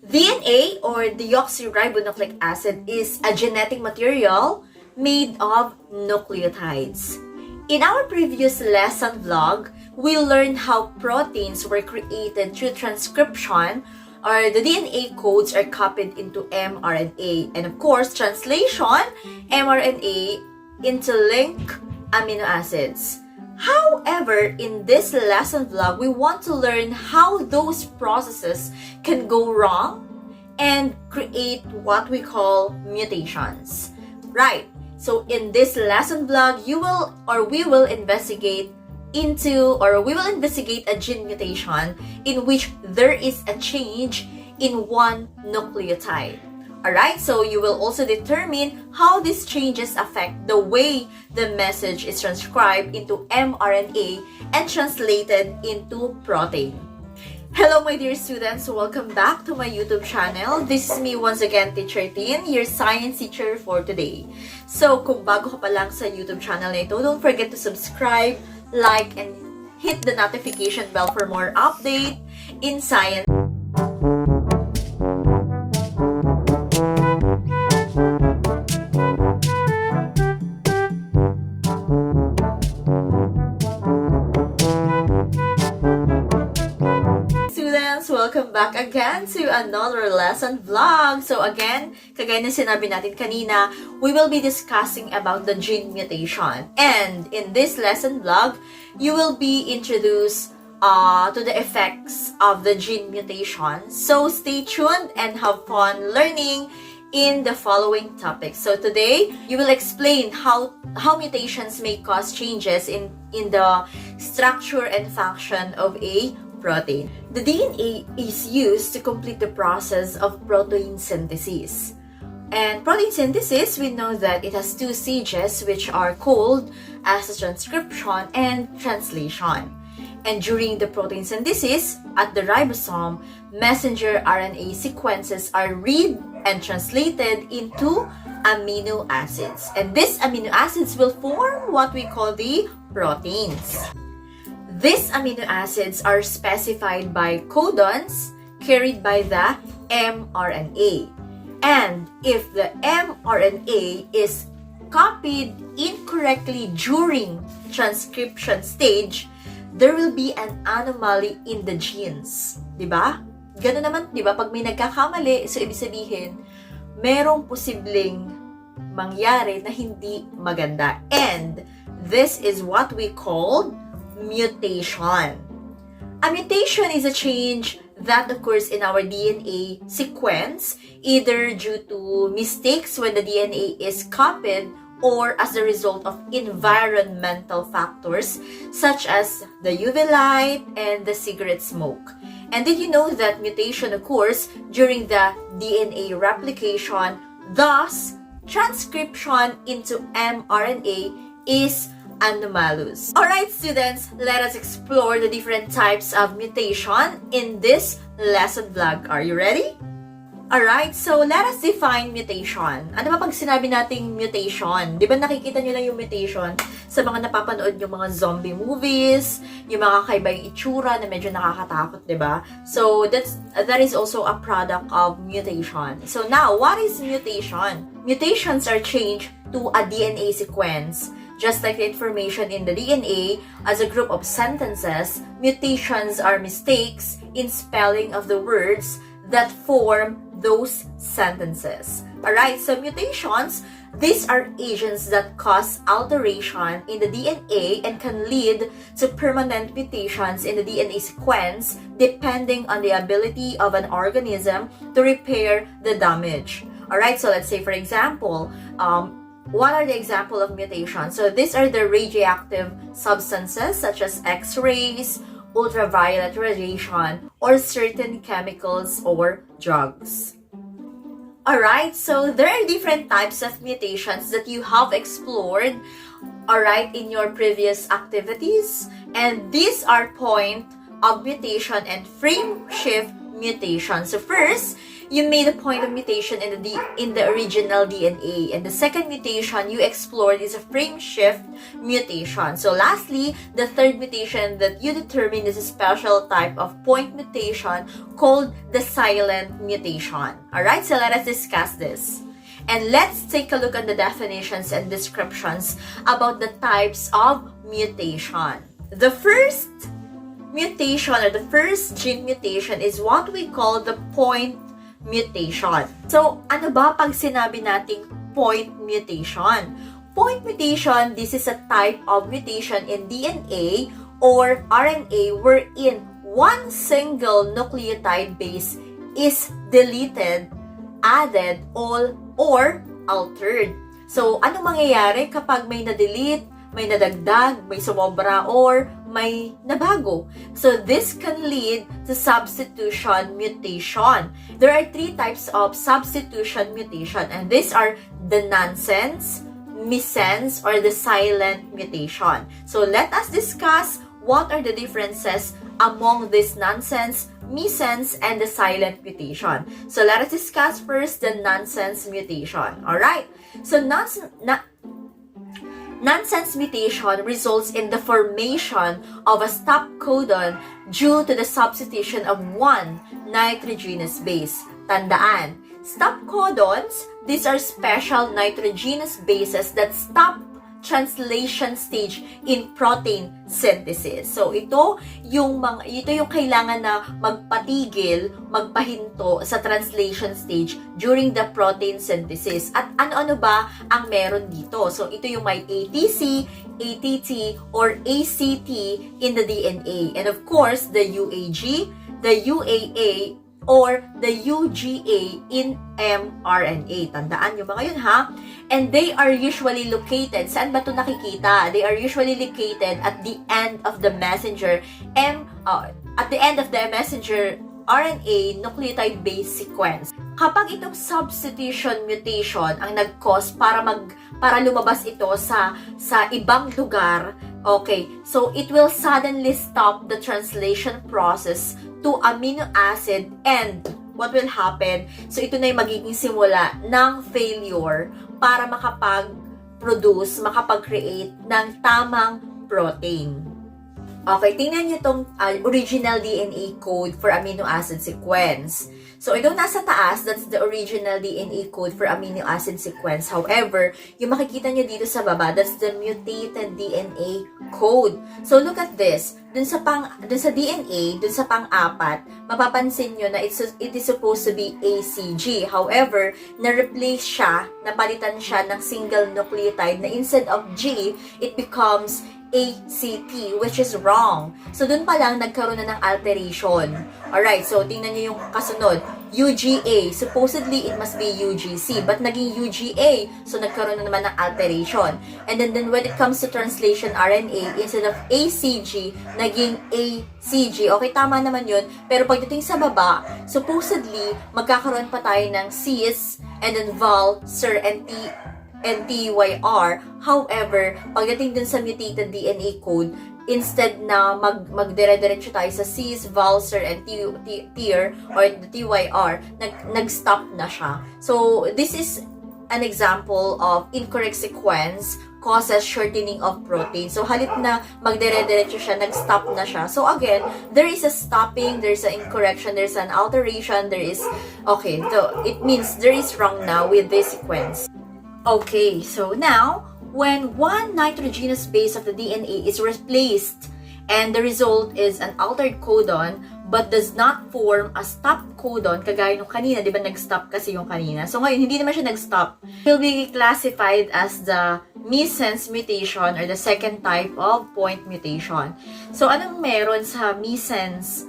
DNA or deoxyribonucleic acid is a genetic material made of nucleotides. In our previous lesson vlog, we learned how proteins were created through transcription, or the DNA codes are copied into mRNA, and of course, translation, mRNA into linked amino acids. However, in this lesson vlog, we want to learn how those processes can go wrong and create what we call mutations. Right. So in this lesson vlog, we will investigate a gene mutation in which there is a change in one nucleotide. Alright, so you will also determine how these changes affect the way the message is transcribed into mRNA and translated into protein. Hello my dear students, welcome back to my YouTube channel. This is me once again, Teacher Tin, your science teacher for today. So kung bago ka pa lang sa YouTube channel na ito, don't forget to subscribe, like, and hit the notification bell for more update in science. Welcome back again to another lesson vlog. So again, kagaya na sinabi natin kanina, we will be discussing about the gene mutation. And in this lesson vlog, you will be introduced to the effects of the gene mutation. So stay tuned and have fun learning in the following topics. So today, you will explain how mutations may cause changes in the structure and function of a protein. The DNA is used to complete the process of protein synthesis. And protein synthesis, we know that it has two stages which are called as transcription and translation. And during the protein synthesis, at the ribosome, messenger RNA sequences are read and translated into amino acids. And these amino acids will form what we call the proteins. These amino acids are specified by codons carried by the mRNA. And if the mRNA is copied incorrectly during transcription stage, there will be an anomaly in the genes. Diba? Ganun naman, diba? Pag may nagkakamali, so ibig sabihin, merong posibleng mangyari na hindi maganda. And this is what we call mutation. A mutation is a change that occurs in our DNA sequence, either due to mistakes when the DNA is copied or as a result of environmental factors such as the UV light and the cigarette smoke. And did you know that mutation occurs during the DNA replication, thus transcription into mRNA is anomalous. Alright students, let us explore the different types of mutation in this lesson vlog. Are you ready? Alright, so let us define mutation. Ano ba pag sinabi nating mutation? Di ba nakikita nyo lang yung mutation sa mga napapanood yung mga zombie movies, yung mga kaiba yung itsura na medyo nakakatakot, di ba? So that is also a product of mutation. So now, what is mutation? Mutations are change to a DNA sequence. Just like the information in the DNA, as a group of sentences, mutations are mistakes in spelling of the words that form those sentences. Alright, so mutations, these are agents that cause alteration in the DNA and can lead to permanent mutations in the DNA sequence depending on the ability of an organism to repair the damage. Alright, so let's say for example, what are the examples of mutations? So these are the radioactive substances such as X-rays, ultraviolet radiation, or certain chemicals or drugs. Alright, so there are different types of mutations that you have explored, alright, in your previous activities. And these are point of mutation and frame shift mutation. So first, you made a point of mutation in the original DNA. And the second mutation you explored is a frame shift mutation. So lastly, the third mutation that you determined is a special type of point mutation called the silent mutation. Alright, so let us discuss this. And let's take a look at the definitions and descriptions about the types of mutation. The first mutation or the first gene mutation is what we call the point mutation. So, ano ba pag sinabi nating point mutation? Point mutation, this is a type of mutation in DNA or RNA wherein one single nucleotide base is deleted, added, or altered. So, ano mangyayari kapag may na-delete, may nadagdag, may sumobra, or may nabago? So, this can lead to substitution mutation. There are three types of substitution mutation, and these are the nonsense, missense, or the silent mutation. So, let us discuss what are the differences among this nonsense, missense, and the silent mutation. So, let us discuss first the nonsense mutation. Alright? So, nonsense mutation results in the formation of a stop codon due to the substitution of one nitrogenous base. Tandaan, stop codons, these are special nitrogenous bases that stop translation stage in protein synthesis. So ito yung kailangan na magpatigil, magpahinto sa translation stage during the protein synthesis. At ano-ano ba ang meron dito? So ito yung may ATC, ATT, or ACT in the DNA. And of course, the UAG, the UAA, or the UGA in mRNA. Tandaan yung mga yun, ha? And they are usually located, saan ba ito nakikita? They are usually located at the end of the messenger RNA nucleotide base sequence. Kapag itong substitution mutation ang nag-cause para lumabas ito sa ibang lugar, okay, so it will suddenly stop the translation process to amino acid, and what will happen? So ito na yung magiging simula ng failure para makapag-create ng tamang protein. Okay, tingnan nyo itong original DNA code for amino acid sequence. So, itong nasa taas, that's the original DNA code for amino acid sequence. However, yung makikita nyo dito sa baba, that's the mutated DNA code. So, look at this. Dun sa DNA, dun sa pang-apat, mapapansin nyo na it is supposed to be ACG. However, na-replace siya, napalitan siya ng single nucleotide na instead of G, it becomes ACT, which is wrong. So, dun pa lang nagkaroon na ng alteration. Alright, so tingnan nyo yung kasunod. UGA, supposedly it must be UGC, but naging UGA, so nagkaroon na naman ng alteration. And then when it comes to translation RNA, instead of ACG, naging ACG. Okay, tama naman yun. Pero pagdating sa baba, supposedly, magkakaroon pa tayo ng cis, and then val, sir, and TYR. However, pagdating dun sa mutated DNA code, instead na magdire-diretso tayo sa cis, val, sir, and TYR or the TYR, nag-stop na siya. So, this is an example of incorrect sequence causes shortening of protein. So, halip na magdire-diretso siya, nag-stop na siya. So, again, there is a stopping, there's an incorrection, there's an alteration, okay, so it means there is wrong now with this sequence. Okay, so now, when one nitrogenous base of the DNA is replaced and the result is an altered codon but does not form a stop codon, kagaya nung kanina, di ba nag-stop kasi yung kanina? So ngayon, hindi naman siya nag-stop. It will be classified as the missense mutation or the second type of point mutation. So anong meron sa missense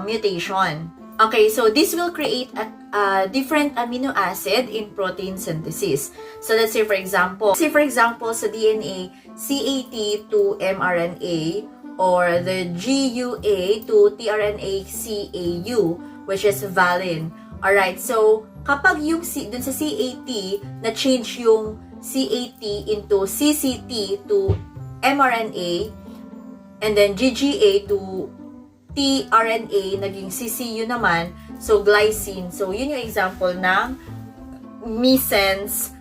mutation? Okay, so this will create a different amino acid in protein synthesis. So let's say for example sa DNA, CAT to mRNA or the GUA to tRNA CAU, which is valine. Alright, so kapag yung dun sa CAT, na-change yung CAT into CCT to mRNA and then GGA to tRNA naging CCU naman, so glycine. So, yun yung example ng missense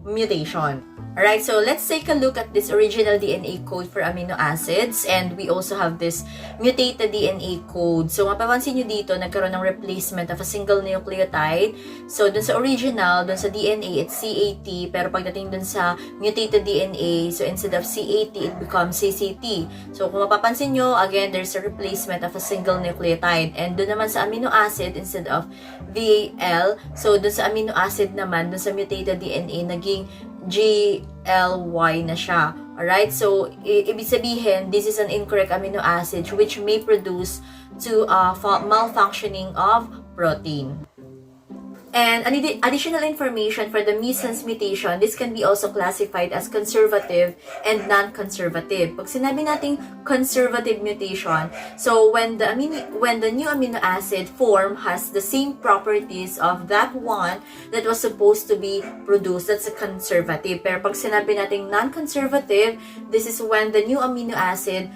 mutation. Alright, so let's take a look at this original DNA code for amino acids, and we also have this mutated DNA code. So, mapapansin nyo dito, nagkaroon ng replacement of a single nucleotide. So, dun sa original, dun sa DNA, it's CAT, pero pagdating dun sa mutated DNA, so instead of CAT, it becomes CCT. So, kung mapapansin nyo, again, there's a replacement of a single nucleotide. And dun naman sa amino acid, instead of VAL, so dun sa amino acid naman, dun sa mutated DNA, naging GLY na siya. Alright? So, ibig sabihin, this is an incorrect amino acid which may produce to malfunctioning of protein. And additional information for the missense mutation, this can be also classified as conservative and non-conservative. Pag sinabi nating conservative mutation, so when the new amino acid form has the same properties of that one that was supposed to be produced, that's a conservative. Pero pag sinabi nating non-conservative, this is when the new amino acid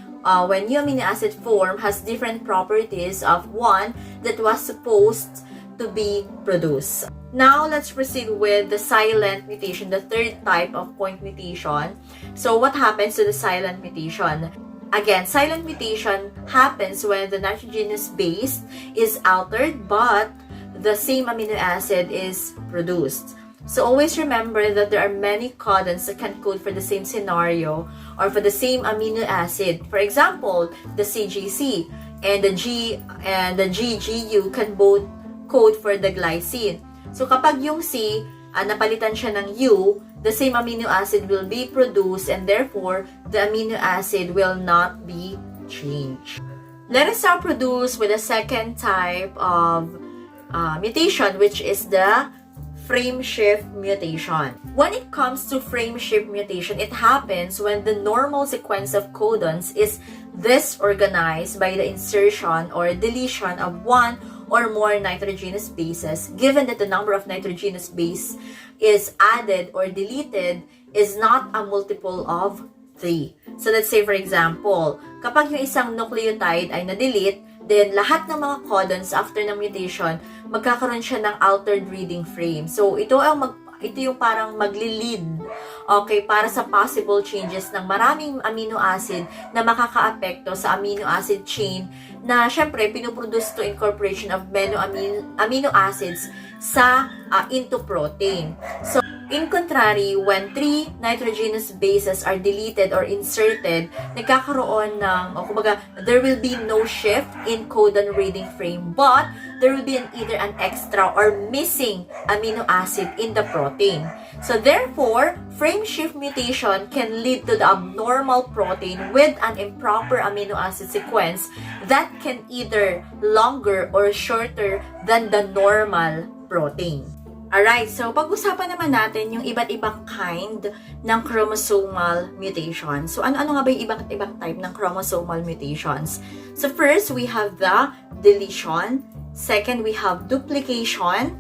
form has different properties of one that was supposed to be produced. Now, let's proceed with the silent mutation, the third type of point mutation. So, what happens to the silent mutation? Again, silent mutation happens when the nitrogenous base is altered but the same amino acid is produced. So, always remember that there are many codons that can code for the same scenario or for the same amino acid. For example, the CGC and the GGU can both code for the glycine. So, kapag yung C, napalitan siya ng U, the same amino acid will be produced and therefore, the amino acid will not be changed. Let us now produce with the second type of mutation, which is the frameshift mutation. When it comes to frameshift mutation, it happens when the normal sequence of codons is disorganized by the insertion or deletion of one or more nitrogenous bases, given that the number of nitrogenous base is added or deleted is not a multiple of 3. So let's say for example, kapag yung isang nucleotide ay na-delete, then lahat ng mga codons after ng mutation, magkakaroon siya ng altered reading frame. So ito yung parang magli-lead, okay, para sa possible changes ng maraming amino acid na makakaapekto sa amino acid chain na syempre pinuproduce to incorporation of amino acids sa into protein. So, in contrary, when 3 nitrogenous bases are deleted or inserted, nagkakaroon ng, kumbaga, there will be no shift in codon reading frame, but there will be either an extra or missing amino acid in the protein. So therefore, frameshift mutation can lead to the abnormal protein with an improper amino acid sequence that can either longer or shorter than the normal protein. Alright, so pag-usapan naman natin yung iba't ibang kind ng chromosomal mutation. So ano nga ba yung iba't ibang type ng chromosomal mutations? So first, we have the deletion. Second, we have duplication.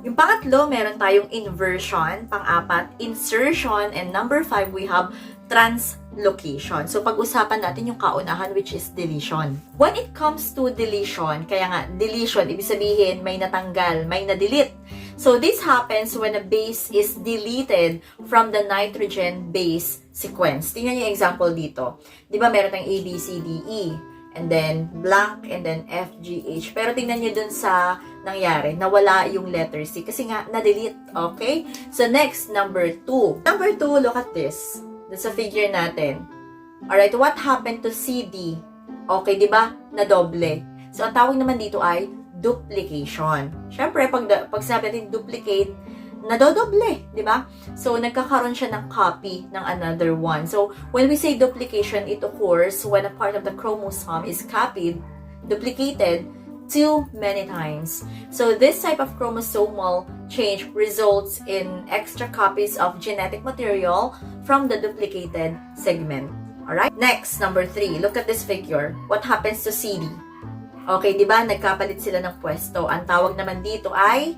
Yung pangatlo, meron tayong inversion. Pang-apat, insertion. And number 5, we have translocation. So, pag-usapan natin yung kaunahan, which is deletion. When it comes to deletion, kaya nga, deletion, ibig sabihin, may natanggal, may na-delete. So, this happens when a base is deleted from the nitrogen base sequence. Tingnan niyo yung example dito. Di ba, meron tayong A, B, C, D, E. And then blank, and then F, G, H. Pero tingnan nyo dun sa nangyari, nawala yung letter C. Kasi nga, na-delete. Okay? So, next, number 2. Number 2, look at this. Dun sa figure natin. Alright, what happened to CD? Okay, di ba? Na-doble. So, ang tawag naman dito ay duplication. Siyempre, pag sinabi natin duplicate, nadodoble, di ba? So, nagkakaroon siya ng copy ng another one. So, when we say duplication, it occurs when a part of the chromosome is copied, duplicated, too many times. So, this type of chromosomal change results in extra copies of genetic material from the duplicated segment. Alright? Next, number 3. Look at this figure. What happens to CD? Okay, di ba? Nagkapalit sila ng pwesto. Ang tawag naman dito ay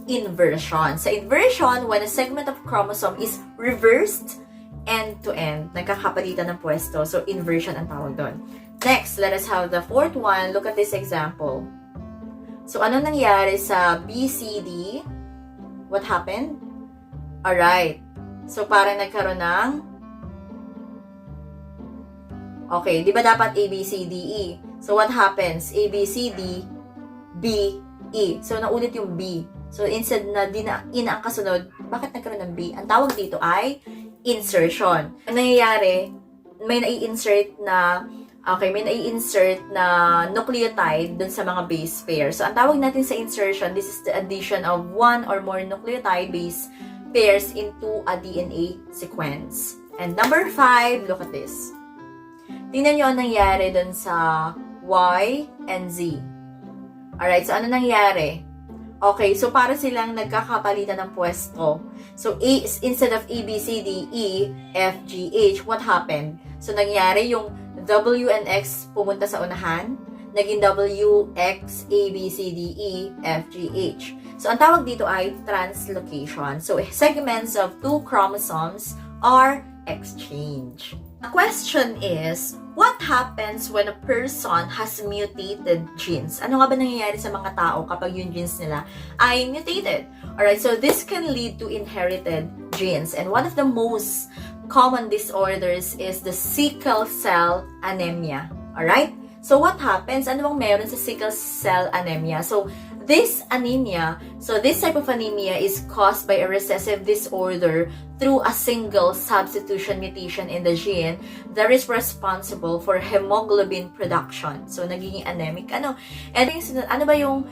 inversion. Sa inversion, when a segment of chromosome is reversed end-to-end, nagkakapalitan ng pwesto. So, inversion ang tawag doon. Next, let us have the fourth one. Look at this example. So, ano nangyari sa BCD? What happened? Alright. So, parang nagkaroon ng... Okay, di ba dapat A, B, C, D, E? So, what happens? A, B, C, D, B, E. So, naulit yung B. So, instead na ina ang kasunod, bakit nagkaroon ng B? Ang tawag dito ay insertion. Ang nangyayari, may nai-insert na nucleotide dun sa mga base pair. So, ang tawag natin sa insertion, this is the addition of one or more nucleotide base pairs into a DNA sequence. And number 5, look at this. Tingnan nyo ang nangyari dun sa Y and Z. Alright, so ano nangyari? Okay, so para silang nagkakapalitan ng pwesto. So, instead of A, B, C, D, E, F, G, H, what happened? So, nangyari yung W and X pumunta sa unahan, naging W, X, A, B, C, D, E, F, G, H. So, ang tawag dito ay translocation. So, segments of 2 chromosomes are exchanged. The question is, what happens when a person has mutated genes? Ano nga ba nangyayari sa mga tao kapag yung genes nila ay mutated? Alright, so this can lead to inherited genes. And one of the most common disorders is the sickle cell anemia. Alright? So what happens? Ano bang meron sa sickle cell anemia? So this type of anemia is caused by a recessive disorder through a single substitution mutation in the gene that is responsible for hemoglobin production. So nagiging anemic. Ano ba yung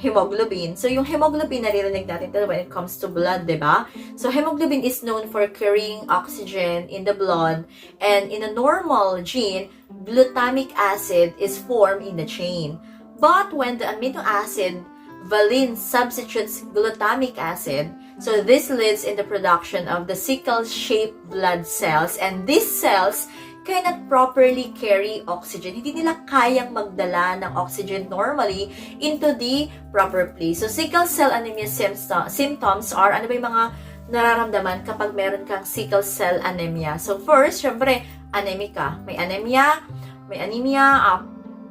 hemoglobin? So yung hemoglobin naririnig natin when it comes to blood, 'di ba? So hemoglobin is known for carrying oxygen in the blood, and in a normal gene, glutamic acid is formed in the chain. But when the amino acid valine substitutes glutamic acid, so this leads in the production of the sickle-shaped blood cells, and these cells cannot properly carry oxygen. Hindi nila kayang magdala ng oxygen normally into the proper place. So sickle cell anemia symptoms are, ano ba yung mga nararamdaman kapag meron kang sickle cell anemia? So first, syempre, anemic ka. May anemia,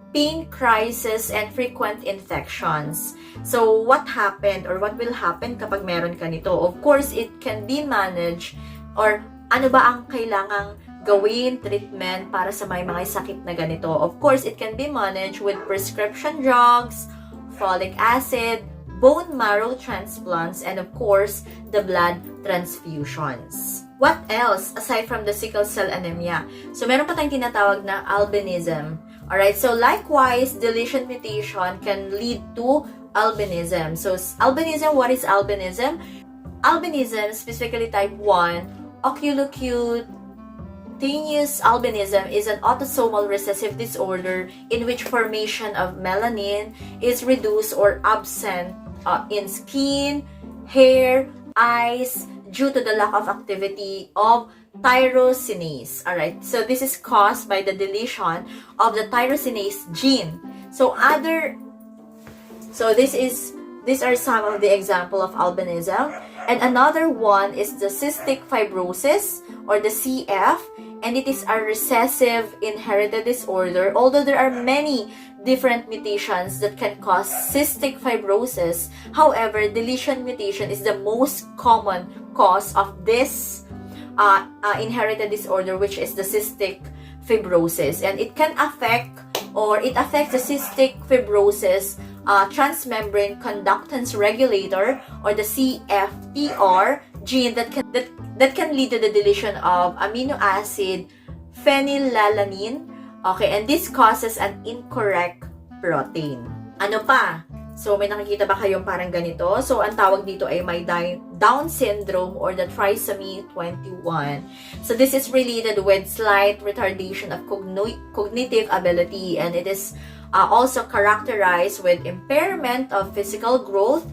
pain, crisis, and frequent infections. So, what happened or what will happen kapag meron ka nito? Of course, it can be managed, or ano ba ang kailangang gawin, treatment para sa may mga sakit na ganito? Of course, it can be managed with prescription drugs, folic acid, bone marrow transplants, and of course, the blood transfusions. What else aside from the sickle cell anemia? So, meron pa tayong tinatawag na albinism. Alright, so likewise, deletion mutation can lead to albinism. So, albinism, what is albinism? Albinism, specifically type 1, oculocutaneous albinism is an autosomal recessive disorder in which formation of melanin is reduced or absent in skin, hair, eyes, due to the lack of activity of tyrosinase. Alright, so this is caused by the deletion of the tyrosinase gene. So these are some of the example of albinism. And another one is the cystic fibrosis, or the CF, and it is a recessive inherited disorder. Although there are many different mutations that can cause cystic fibrosis, however, deletion mutation is the most common cause of this inherited disorder, which is the cystic fibrosis, and it can affect, or it affects the cystic fibrosis transmembrane conductance regulator, or the CFTR gene that can lead to the deletion of amino acid phenylalanine. Okay, and this causes an incorrect protein. Ano pa? So, may nakikita ba kayong parang ganito? So, ang tawag dito ay may Down syndrome, or the trisomy 21. So, this is related with slight retardation of cognitive ability, and it is also characterized with impairment of physical growth,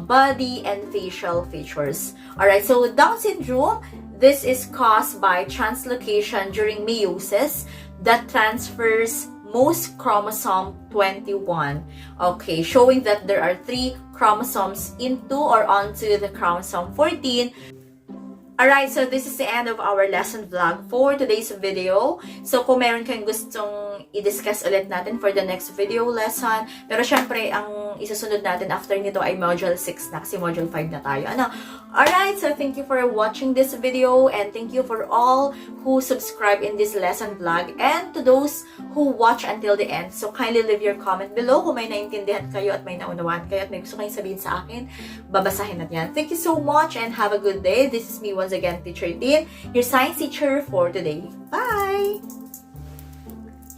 body, and facial features. Alright, so Down syndrome, this is caused by translocation during meiosis that transfers most chromosome 21. Okay, showing that there are 3 chromosomes into or onto the chromosome 14. Alright, so this is the end of our lesson vlog for today's video. So kung meron kayong gustong i-discuss ulit natin for the next video lesson, pero syempre, ang isusunod natin after nito ay Module 6 na kasi Module 5 na tayo. Alright, so thank you for watching this video and thank you for all who subscribe in this lesson vlog and to those who watch until the end. So kindly leave your comment below kung may naintindihan kayo at may naunawaan kayo at may gusto kayong sabihin sa akin, babasahin natin yan. Thank you so much and have a good day. This is me once again, Teacher Tin, your science teacher for today. Bye!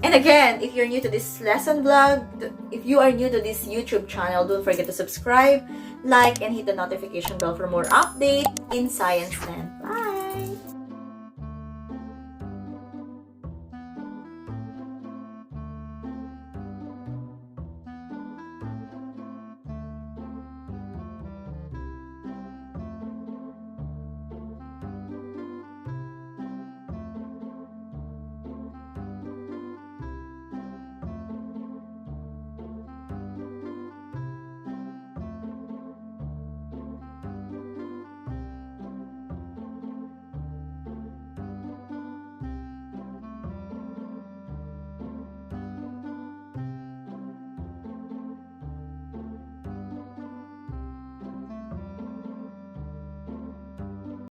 And again, if you're new to this lesson vlog, if you are new to this YouTube channel, don't forget to subscribe, like, and hit the notification bell for more updates in Science Land.